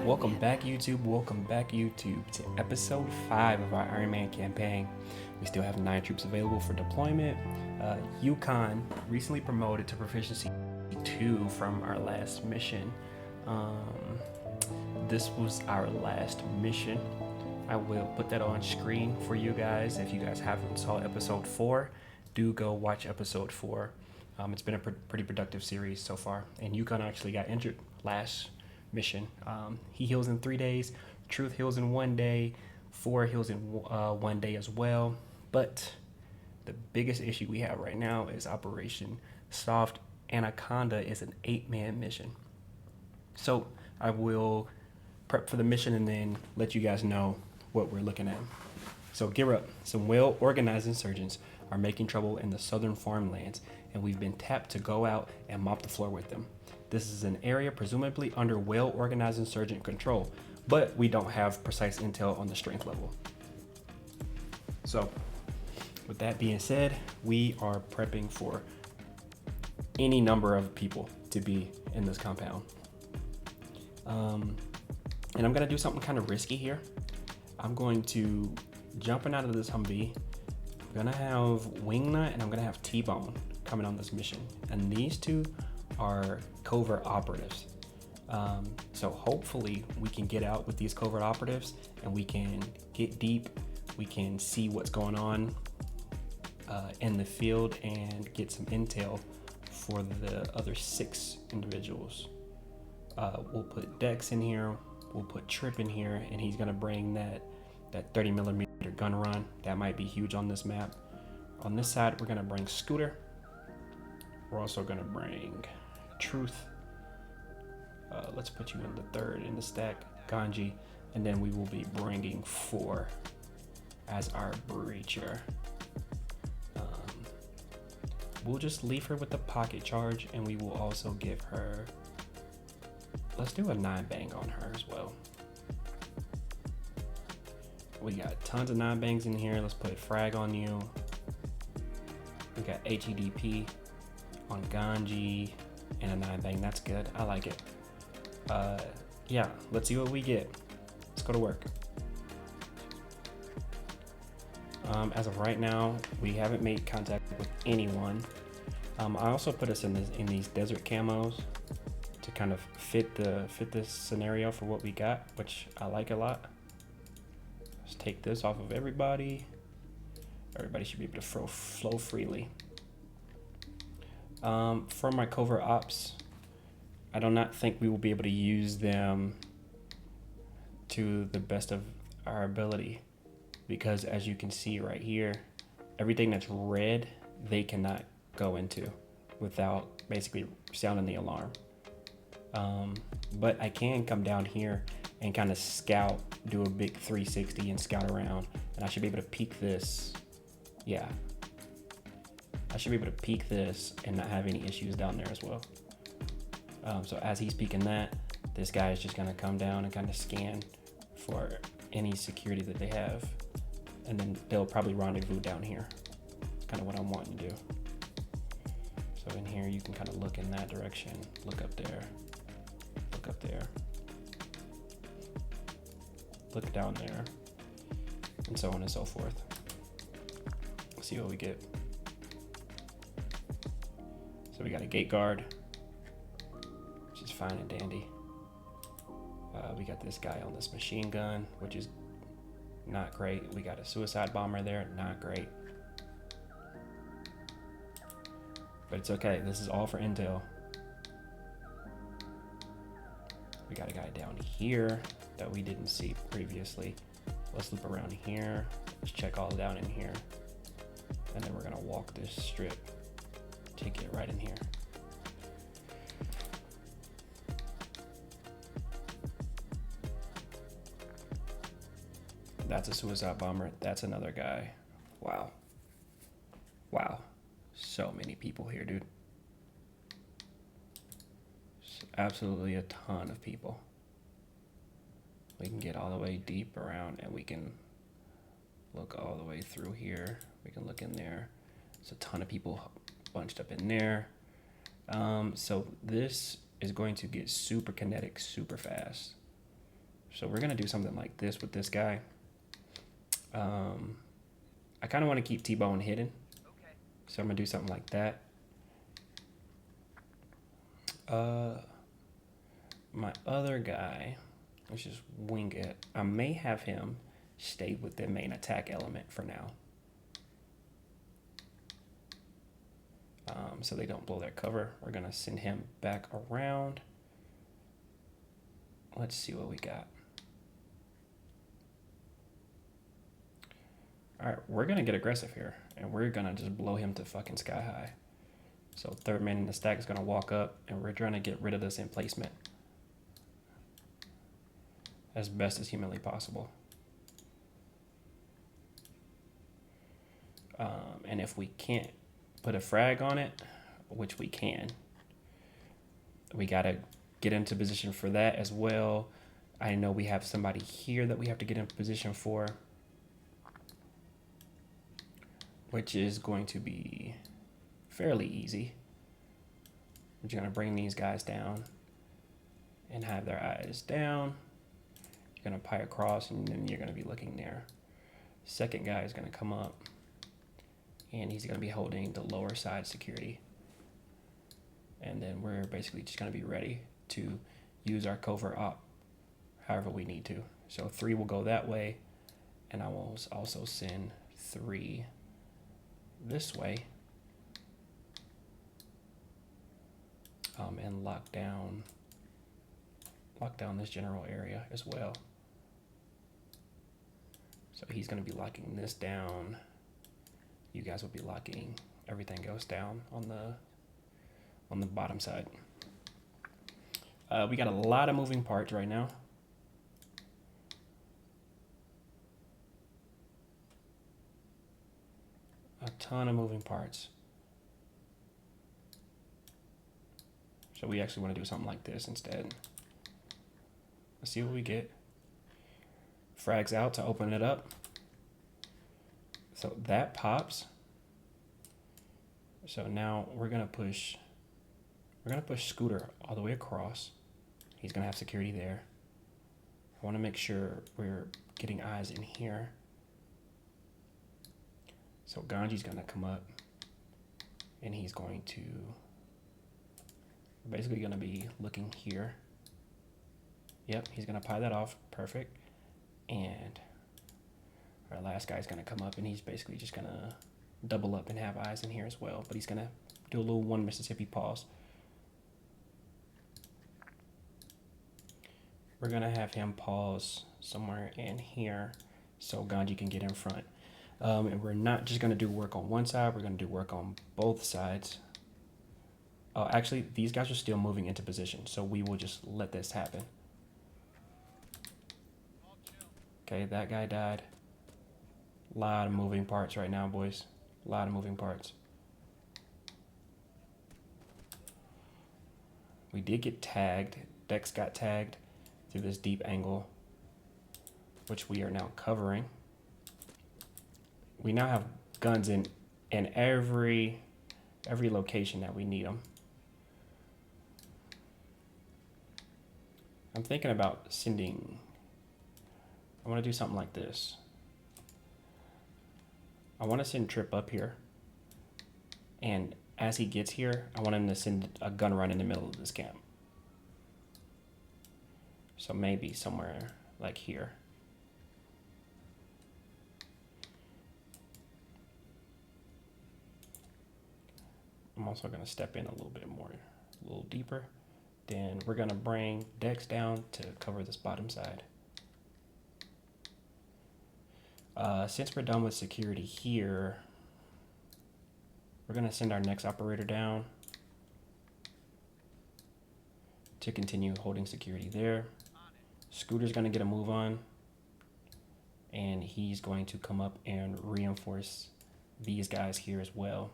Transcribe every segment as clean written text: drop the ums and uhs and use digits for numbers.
Welcome back, YouTube. Welcome back, YouTube, to episode 5 of our Ironman campaign. We still have 9 troops available for deployment. Yukon recently promoted to proficiency 2 from our last mission. This was our last mission. I will put that on screen for you guys. If you guys haven't saw episode 4, do go watch episode 4. It's been a pretty productive series so far. And Yukon actually got injured last mission. He heals in 3 days. Truth heals in 1 day. 4 heals in 1 day as well. But the biggest issue we have right now is Operation Soft Anaconda is an 8-man mission. So I will prep for the mission and then let you guys know what we're looking at. So gear up. Some well-organized insurgents are making trouble in the southern farmlands, and we've been tapped to go out and mop the floor with them. This is an area presumably under well-organized insurgent control, but we don't have precise intel on the strength level. So, with that being said, we are prepping for any number of people to be in this compound. And I'm gonna do something kind of risky here. I'm going to jumping out of this Humvee. I'm gonna have Wingnut and I'm gonna have T-Bone coming on this mission, and these two are covert operatives. So hopefully we can get out with these covert operatives and we can get deep. We can see what's going on in the field and get some intel for the other 6 individuals. We'll put Dex in here. We'll put Trip in here, and he's gonna bring that 30mm gun run. That might be huge on this map. On this side, we're gonna bring Scooter. We're also gonna bring Truth. Let's put you in the 3rd in the stack, Ganji, and then we will be bringing 4 as our breacher. We'll just leave her with the pocket charge, and we will also give her, let's do a 9-bang on her as well. We got tons of 9-bangs in here. Let's put frag on you. We got HEDP on Ganji and a 9-bang. That's good. I like it. Yeah, let's see what we get. Let's go to work. As of right now, we haven't made contact with anyone. I also put us in these desert camos to kind of fit this scenario for what we got, which I like a lot. Let's take this off of everybody. Everybody should be able to flow freely. For my covert ops, I do not think we will be able to use them to the best of our ability, because as you can see right here, everything that's red, they cannot go into without basically sounding the alarm. But I can come down here and kind of scout, do a big 360 and scout around, and I should be able to peek this. Yeah, I should be able to peek this and not have any issues down there as well. So as he's peeking that, this guy is just gonna come down and kind of scan for any security that they have, and then they'll probably rendezvous down here. Kind of what I'm wanting to do. So in here, you can kind of look in that direction, look up there, look down there, and so on and so forth. Let's see what we get. So we got a gate guard, which is fine and dandy. We got this guy on this machine gun, which is not great. We got a suicide bomber there, not great. But it's okay, this is all for intel. We got a guy down here that we didn't see previously. Let's loop around here. Let's check all down in here. And then we're gonna walk this strip to get right in here. That's a suicide bomber. That's another guy. Wow. Wow. So many people here, dude. Absolutely a ton of people. We can get all the way deep around and we can look all the way through here. We can look in there. There's a ton of people bunched up in there. So this is going to get super kinetic super fast. So we're going to do something like this with this guy. I kind of want to keep T-Bone hidden. So I'm going to do something like that. My other guy, let's just wing it. I may have him stay with the main attack element for now. So they don't blow their cover. We're going to send him back around. Let's see what we got. All right, we're going to get aggressive here, and we're going to just blow him to fucking sky high. So third man in the stack is going to walk up, and we're trying to get rid of this emplacement as best as humanly possible. And if we can't put a frag on it, which we can, we got to get into position for that as well. I know we have somebody here that we have to get in position for, which is going to be fairly easy. We're just going to bring these guys down and have their eyes down. You're going to pie across, and then you're going to be looking there. Second guy is going to come up, and he's going to be holding the lower side security. And then we're basically just going to be ready to use our covert op however we need to. So 3 will go that way, and I will also send 3 this way. And lock down this general area as well. So he's going to be locking this down. You guys will be locking everything else down on the bottom side. We got a lot of moving parts right now. A ton of moving parts. So we actually want to do something like this instead. Let's see what we get. Frags out to open it up. So that pops. So now we're gonna push Scooter all the way across. He's gonna have security there. I want to make sure we're getting eyes in here. So Ganji's gonna come up, and he's going to basically gonna be looking here. Yep, he's gonna pie that off, perfect. And our last guy's gonna come up, and he's basically just gonna double up and have eyes in here as well. But he's gonna do a little 1 Mississippi pause. We're gonna have him pause somewhere in here so Ganji can get in front. And we're not just gonna do work on one side, we're gonna do work on both sides. Actually, these guys are still moving into position, so we will just let this happen. Okay, that guy died. A lot of moving parts right now, boys. A lot of moving parts. We did get tagged. Dex got tagged through this deep angle, which we are now covering. We now have guns in every location that we need them. I'm thinking about sending, I want to do something like this. I want to send Trip up here, and as he gets here, I want him to send a gun run in the middle of this camp. So maybe somewhere like here. I'm also going to step in a little bit more, a little deeper. Then we're going to bring Dex down to cover this bottom side. Since we're done with security here, we're going to send our next operator down to continue holding security there. Scooter's going to get a move on, and he's going to come up and reinforce these guys here as well.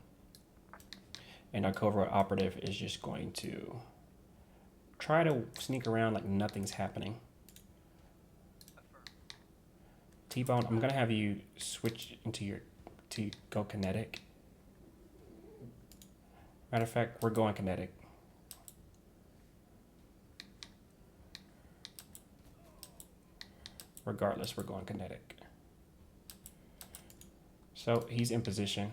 And our covert operative is just going to try to sneak around like nothing's happening. T-Bone, I'm going to have you switch to go kinetic. Matter of fact, we're going kinetic. Regardless, we're going kinetic. So he's in position.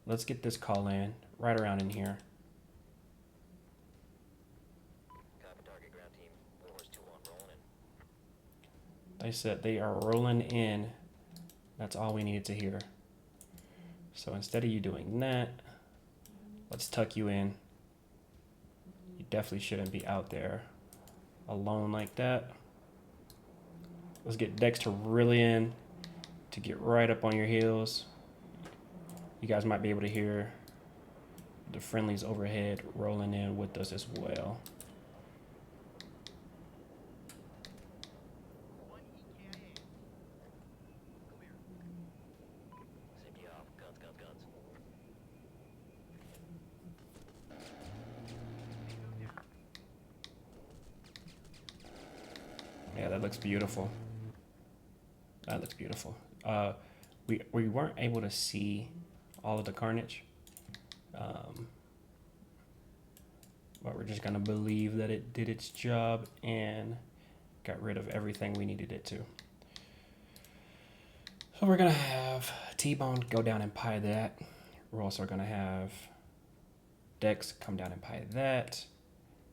Let's get this call in right around in here. They said they are rolling in. That's all we needed to hear. So instead of you doing that, let's tuck you in. You definitely shouldn't be out there alone like that. Let's get Dexter really in to get right up on your heels. You guys might be able to hear the friendlies overhead rolling in with us as well. Yeah, that looks beautiful. That looks beautiful. We weren't able to see all of the carnage, but we're just gonna believe that it did its job and got rid of everything we needed it to. So we're gonna have T-Bone go down and pie that. We're also gonna have Dex come down and pie that,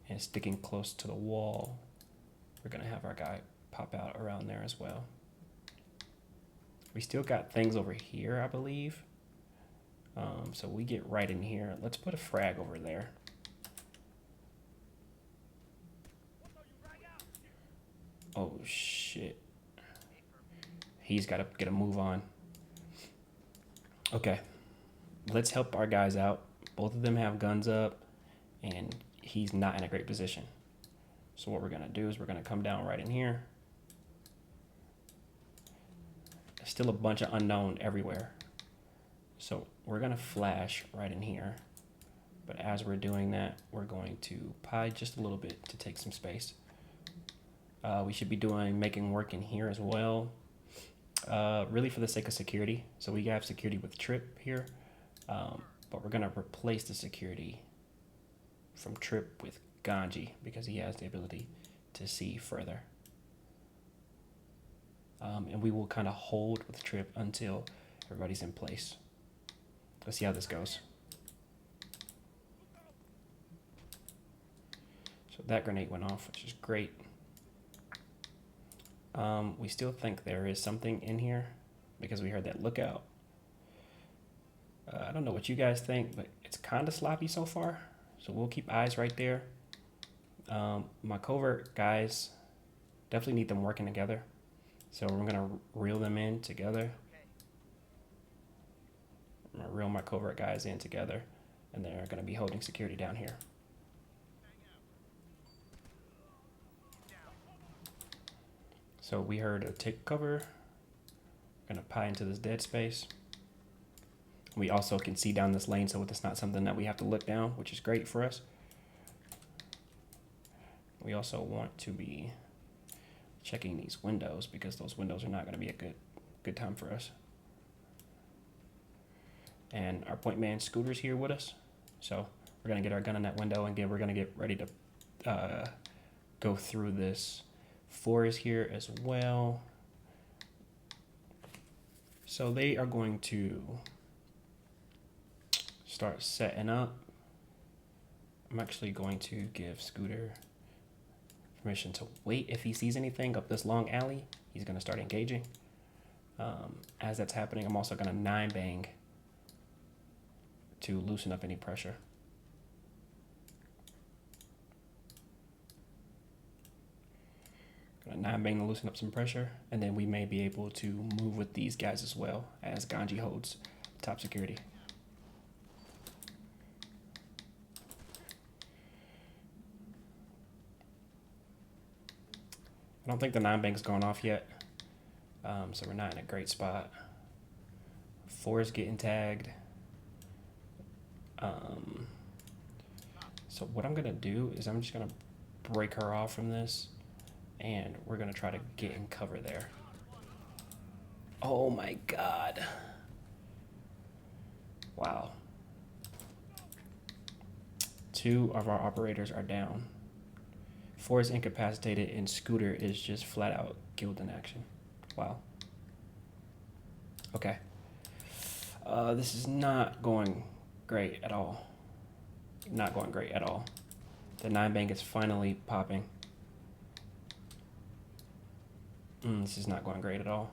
and sticking close to the wall, we're gonna have our guy pop out around there as well. We still got things over here, I believe. So we get right in here. Let's put a frag over there. Oh shit. He's got to get a move on. Okay. Let's help our guys out. Both of them have guns up, and he's not in a great position. So what we're going to do is we're going to come down right in here. There's still a bunch of unknown everywhere. So we're going to flash right in here. But as we're doing that, we're going to pie just a little bit to take some space. We should be making work in here as well. Really for the sake of security. So we have security with Trip here. But we're going to replace the security from Trip with Ganji because he has the ability to see further. And we will kind of hold with Trip until everybody's in place. Let's see how this goes. So that grenade went off, which is great. We still think there is something in here because we heard that lookout. I don't know what you guys think, but it's kind of sloppy so far. So we'll keep eyes right there. My covert guys, definitely need them working together. So we're going to reel them in together. I'm going to reel my covert guys in together. And they're going to be holding security down here. So we heard a take cover. We're going to pie into this dead space. We also can see down this lane, so it's not something that we have to look down, which is great for us. We also want to be checking these windows because those windows are not going to be a good time for us. And our point man Scooter's here with us. So we're going to get our gun in that window and we're going to get ready to go through this. 4 is here as well. So they are going to start setting up. I'm actually going to give Scooter permission to wait. If he sees anything up this long alley, he's going to start engaging. As that's happening, I'm also going to 9-bang to loosen up any pressure. Going to 9-bang to loosen up some pressure, and then we may be able to move with these guys as well as Ganji holds top security. I don't think the 9-bang's going off yet, so we're not in a great spot. 4 is getting tagged. So what I'm going to do is I'm just going to break her off from this, and we're going to try to get in cover there. Oh my god. Wow. 2 of our operators are down. Force incapacitated and Scooter is just flat out killed in action. Wow. Okay. This is not going great at all. Not going great at all. The 9-bang is finally popping. This is not going great at all.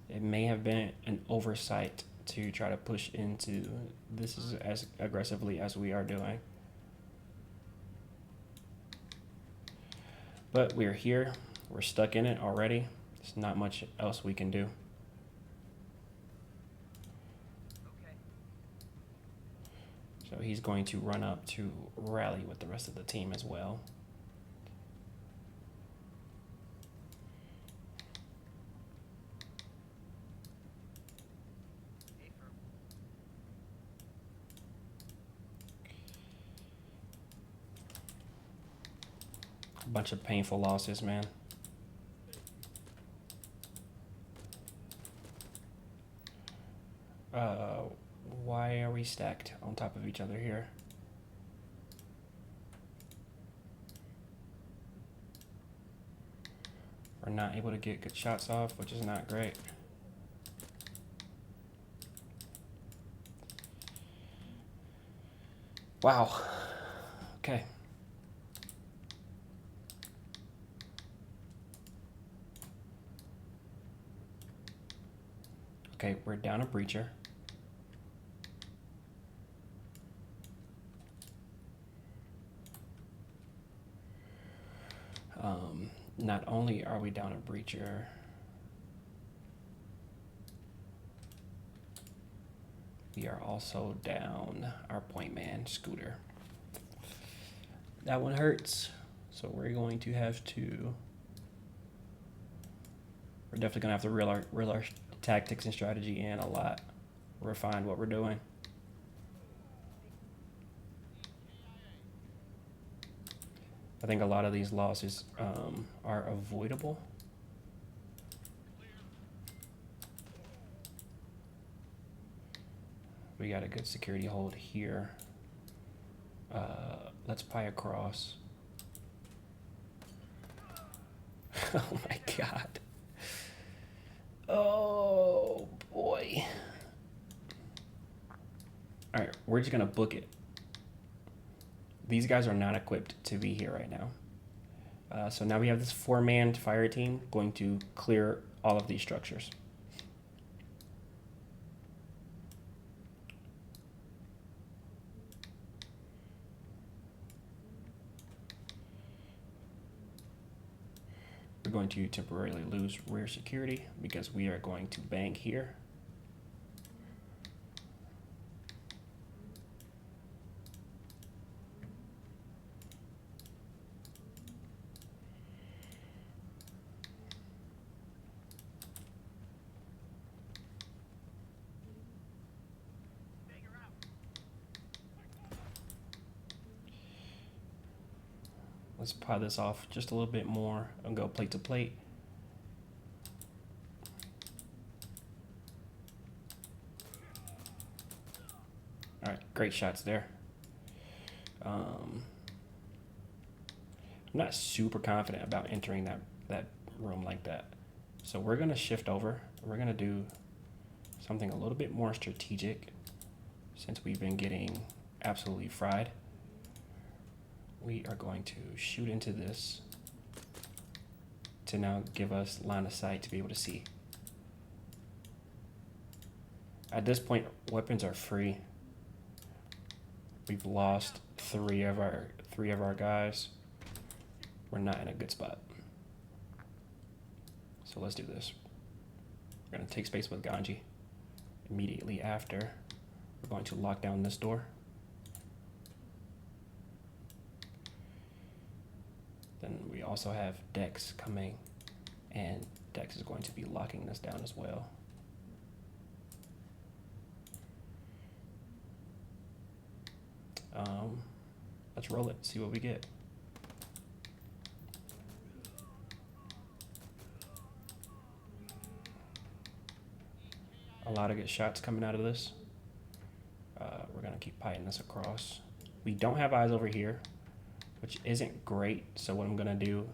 It may have been an oversight to try to push into this is as aggressively as we are doing. But we're here. We're stuck in it already. There's not much else we can do. So he's going to run up to rally with the rest of the team as well. A bunch of painful losses, man. Why are we stacked on top of each other here? We're not able to get good shots off, which is not great. Wow. Okay. Okay, we're down a breacher. Not only are we down a breacher, we are also down our point man, Scooter. That one hurts, so we're going to have to, we're definitely going to have to reel our tactics and strategy in a lot, refine what we're doing. I think a lot of these losses are avoidable. We got a good security hold here. Let's pie across. Oh my God. Oh boy. All right, we're just gonna book it. These guys are not equipped to be here right now. So now we have this 4-man fire team going to clear all of these structures. We're going to temporarily lose rear security because we are going to bank here. Let's pry this off just a little bit more and go plate to plate. All right, great shots there. I'm not super confident about entering that room like that. So we're gonna shift over. We're gonna do something a little bit more strategic since we've been getting absolutely fried. We are going to shoot into this to now give us line of sight to be able to see. At this point, weapons are free. We've lost three of our guys. We're not in a good spot. So let's do this. We're gonna take space with Ganji. Immediately after, we're going to lock down this door. Then we also have Dex coming, and Dex is going to be locking this down as well. Let's roll it, see what we get. A lot of good shots coming out of this. We're gonna keep piling this across. We don't have eyes over here, which isn't great. So what I'm gonna do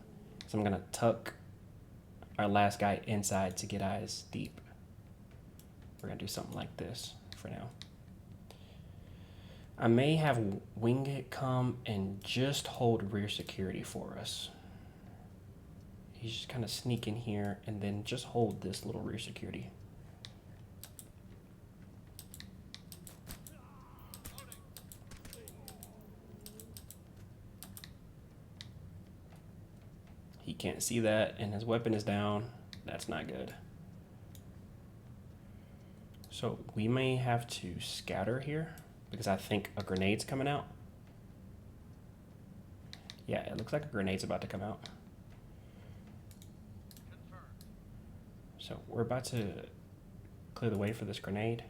is I'm gonna tuck our last guy inside to get eyes deep. We're gonna do something like this for now. I may have Winged come and just hold rear security for us. He's just kind of sneak in here and then just hold this little rear security. He can't see that and his weapon is down. That's not good. So we may have to scatter here because I think a grenade's coming out. Yeah, it looks like a grenade's about to come out. So we're about to clear the way for this grenade.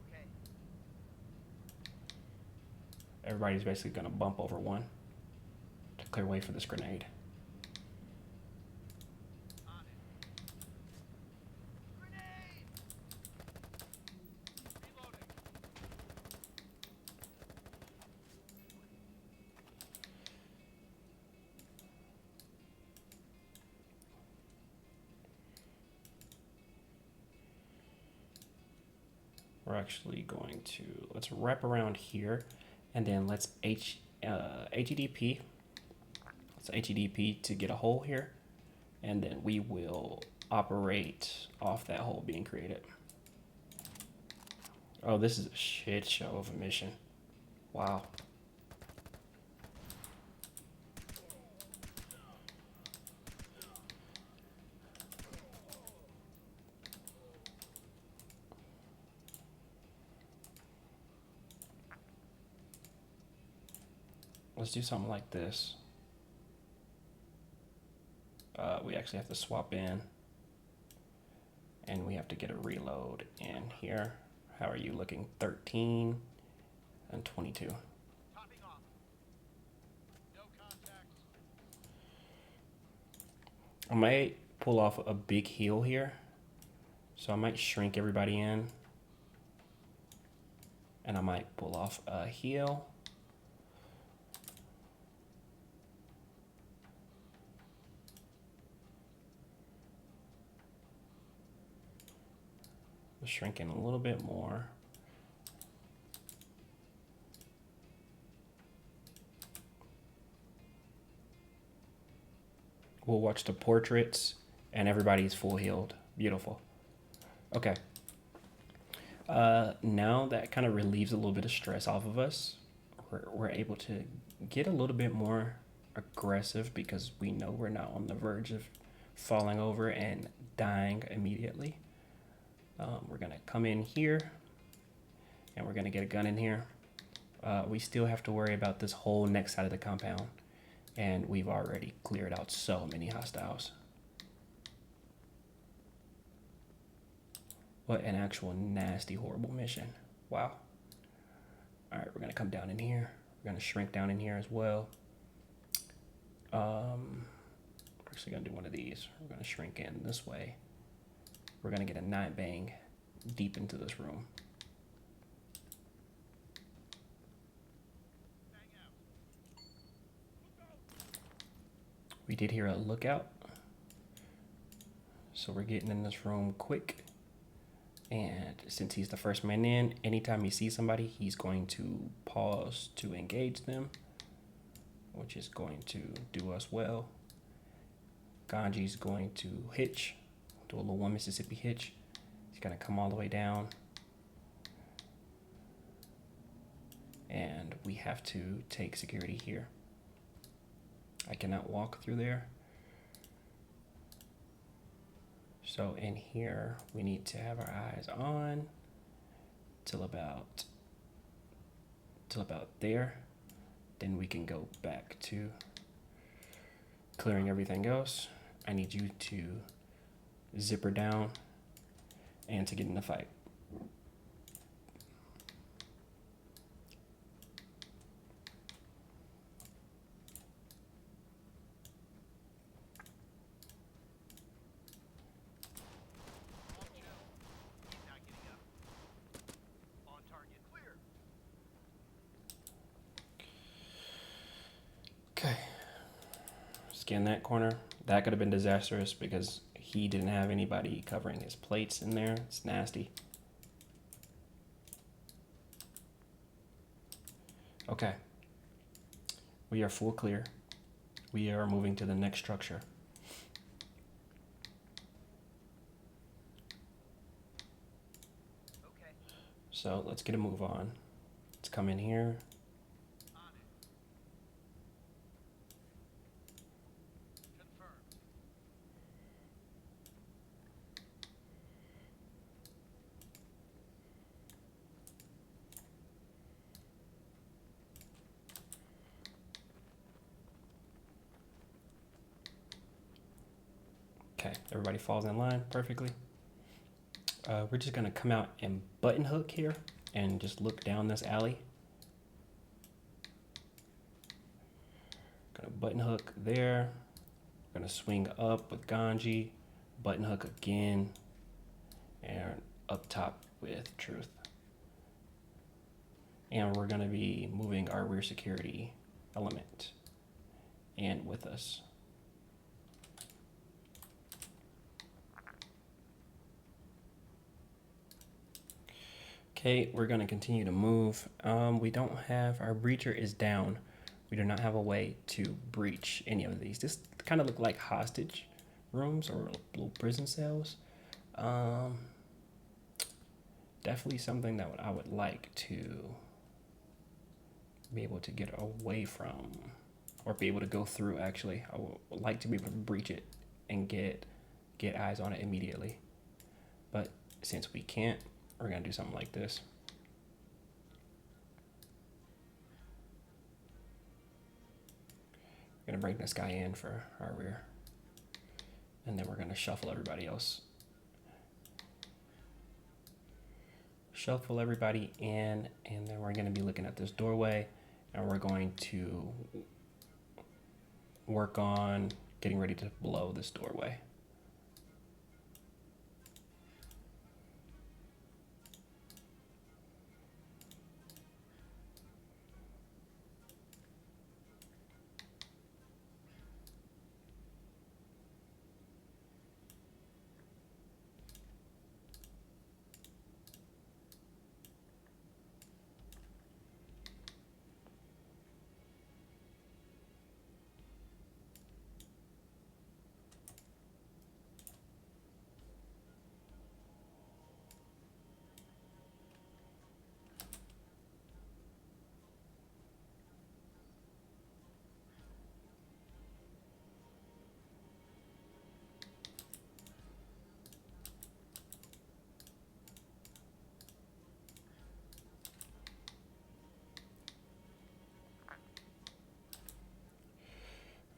Okay. Everybody's basically going to bump over one to clear way for this grenade. On it. Grenade! Reloading. We're actually going to, let's wrap around here and then let's HEDP. Let's HEDP to get a hole here and then we will operate off that hole being created. Oh, this is a shit show of a mission. Wow. Let's do something like this. We actually have to swap in and we have to get a reload in here. How are you looking? 13 and 22. Topping off. No contacts. I might pull off a big heal here. So I might shrink everybody in. And I might pull off a heal. Shrink in a little bit more. We'll watch the portraits and everybody's full healed. Beautiful. Okay. Now that kind of relieves a little bit of stress off of us. We're able to get a little bit more aggressive because we know we're not on the verge of falling over and dying immediately. We're gonna come in here and we're gonna get a gun in here. We still have to worry about this whole next side of the compound and we've already cleared out so many hostiles. What an actual nasty, horrible mission. Wow. All right, we're gonna come down in here. We're gonna shrink down in here as well. We're actually gonna do one of these. We're gonna shrink in this way. We're gonna get a 9 bang deep into this room. We did hear a lookout. So we're getting in this room quick. And since he's the first man in, anytime he sees somebody, he's going to pause to engage them, which is going to do us well. Ganji's going to hitch. Do a little 1 Mississippi hitch. He's gonna come all the way down. And we have to take security here. I cannot walk through there. So in here, we need to have our eyes on till about there. Then we can go back to clearing everything else. I need you to zipper down and to get in the fight. Not getting up. On target. Clear. scan that corner. That could have been disastrous because he didn't have anybody covering his plates in there. It's nasty. Okay. We are full clear. We are moving to the next structure. Okay. So let's get a move on. Let's come in here. On it. Confirmed. Okay, everybody falls in line perfectly. We're just gonna come out and button hook here and just look down this alley. Gonna button hook there. Gonna swing up with Ganji, button hook again, and up top with Truth. And we're gonna be moving our rear security element and with us. Okay, we're gonna continue to move. We don't have, our breacher is down. We do not have a way to breach any of these. This kind of look like hostage rooms or little prison cells. Definitely something that I would like to be able to get away from, or be able to go through. Actually, I would like to be able to breach it and get eyes on it immediately. But since we can't, we're gonna do something like this. We're gonna bring this guy in for our rear, and then we're gonna shuffle everybody else. Shuffle everybody in, and then we're gonna be looking at this doorway, and we're going to work on getting ready to blow this doorway.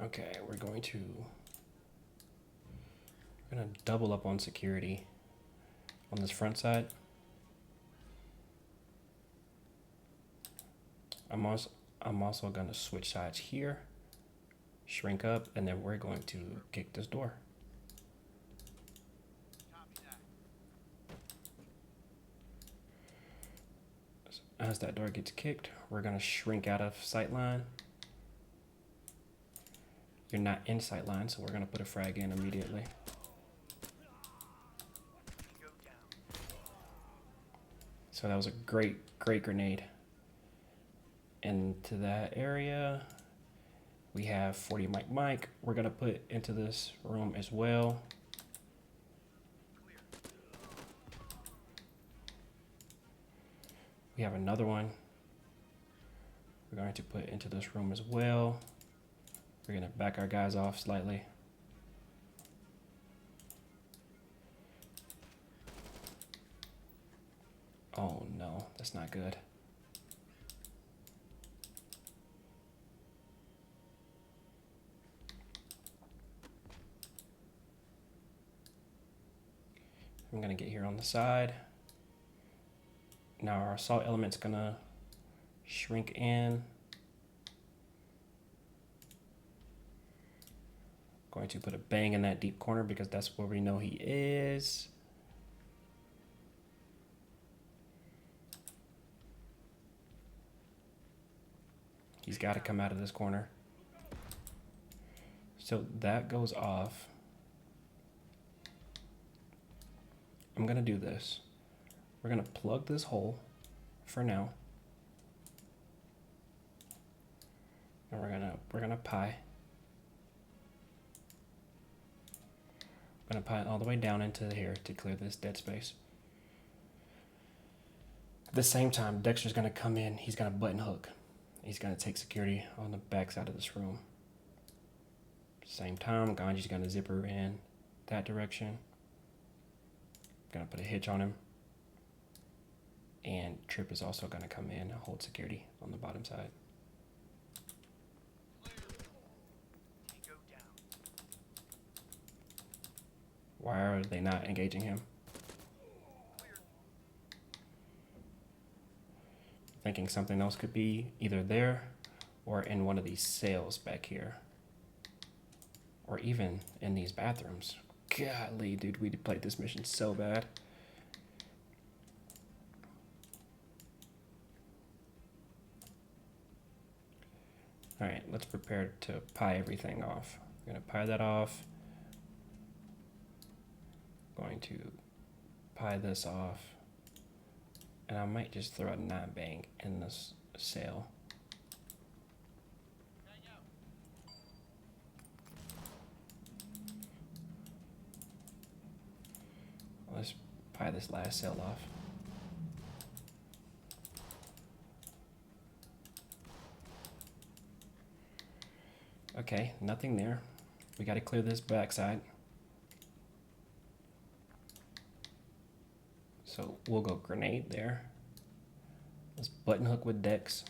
Okay, we're gonna double up on security on this front side. I'm also gonna switch sides here, shrink up, and then we're going to kick this door. Copy that. As that door gets kicked, we're gonna shrink out of sight line. You're not in sight line, so we're gonna put a frag in immediately. Go down. So that was a great grenade. Into that area, we have 40 Mike. We're gonna put into this room as well. Clear. We have another one. We're going to put into this room as well. We're gonna back our guys off slightly. Oh no, that's not good. I'm gonna get here on the side. Now our assault element's gonna shrink in. Going to put a bang in that deep corner because that's where we know he is. He's got to come out of this corner. So that goes off. I'm gonna do this. We're gonna plug this hole for now. And we're gonna pie. I'm gonna pie it all the way down into here to clear this dead space. At the same time, Dexter's gonna come in, he's gonna button hook. He's gonna take security on the back side of this room. Same time, Ganji's gonna zipper in that direction. Gonna put a hitch on him. And Trip is also gonna come in and hold security on the bottom side. Go down. Why are they not engaging him? Thinking something else could be either there or in one of these cells back here. Or even in these bathrooms. Golly, dude, we played this mission so bad. Alright, let's prepare to pie everything off. I'm gonna pie that off. Going to pie this off. And I might just throw a 9-bang in this cell. Let's pie this last cell off. Okay, nothing there. We got to clear this backside. So we'll go grenade there. Let's button hook with Dex.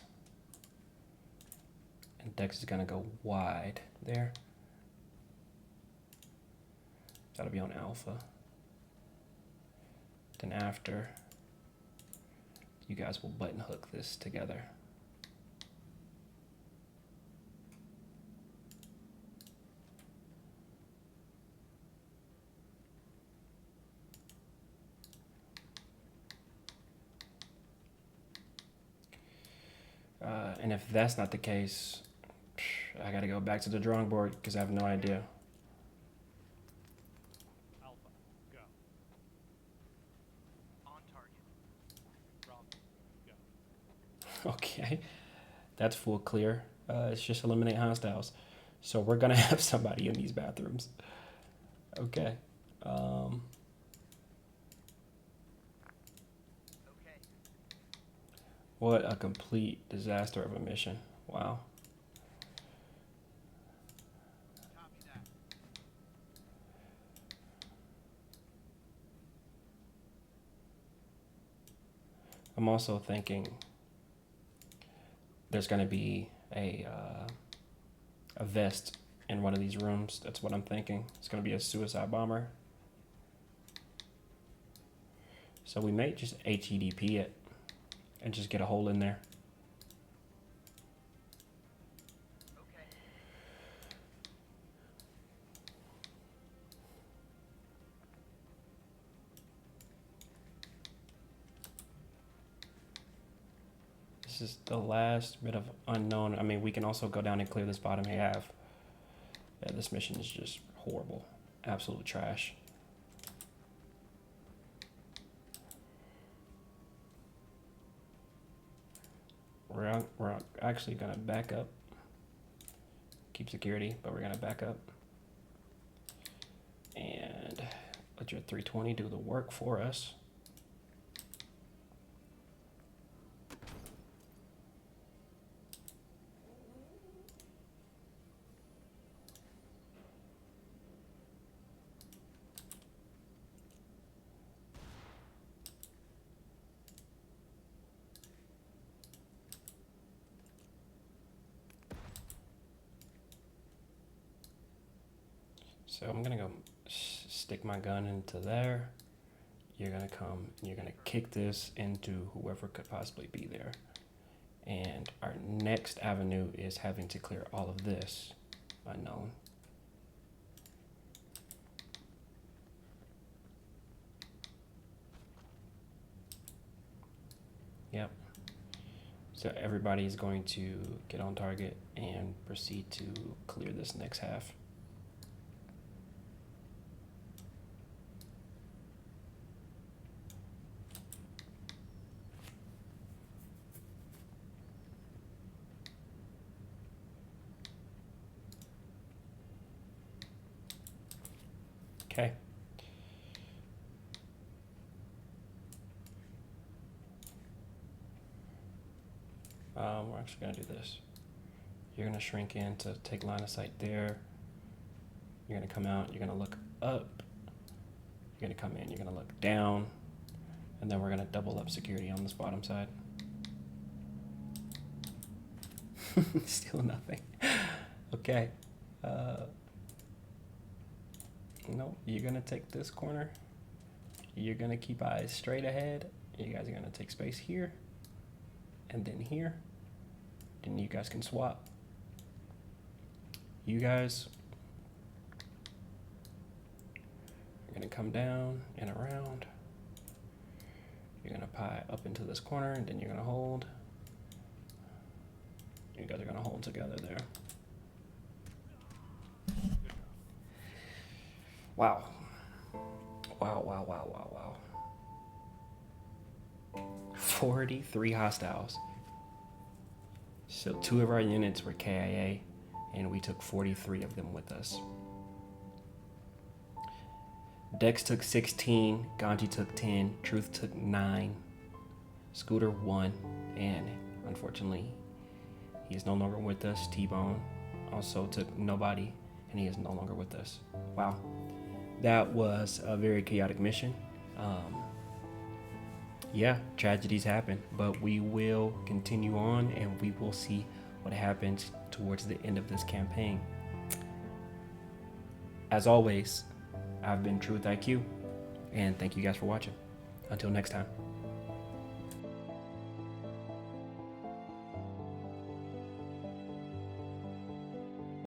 And Dex is gonna go wide there. That'll be on Alpha. Then after, you guys will button hook this together. And if that's not the case, I gotta go back to the drawing board because I have no idea. Alpha, go. On target. Bravo, go. Okay, that's full clear. It's just eliminate hostiles. So we're gonna have somebody in these bathrooms. Okay. Okay. What a complete disaster of a mission. Wow. Copy that. I'm also thinking there's going to be a vest in one of these rooms. That's what I'm thinking. It's going to be a suicide bomber. So we may just HEDP it and just get a hole in there. Okay. This is the last bit of unknown. I mean, we can also go down and clear this bottom half. Yeah, this mission is just horrible. Absolute trash. We're actually going to back up. Keep security, but we're going to back up. And let your 320 do the work for us. So I'm gonna go stick my gun into there. You're gonna come and you're gonna kick this into whoever could possibly be there. And our next avenue is having to clear all of this unknown. Yep. So everybody's going to get on target and proceed to clear this next half. Okay. We're actually gonna do this. You're gonna shrink in to take line of sight there. You're gonna come out, you're gonna look up. You're gonna come in, you're gonna look down. And then we're gonna double up security on this bottom side. Still nothing. Okay. No, you're gonna take this corner. You're gonna keep eyes straight ahead. You guys are gonna take space here and then here. Then you guys can swap. You guys are gonna come down and around. You're gonna pie up into this corner and then you're gonna hold. You guys are gonna hold together there. Wow. Wow. 43 hostiles. So 2 of our units were KIA, and we took 43 of them with us. Dex took 16, Ganji took 10, Truth took 9, Scooter 1, and unfortunately, he is no longer with us. T-Bone also took nobody, and he is no longer with us. Wow. That was a very chaotic mission. Yeah, tragedies happen, but we will continue on and we will see what happens towards the end of this campaign. As always, I've been Truth IQ, and thank you guys for watching. Until next time.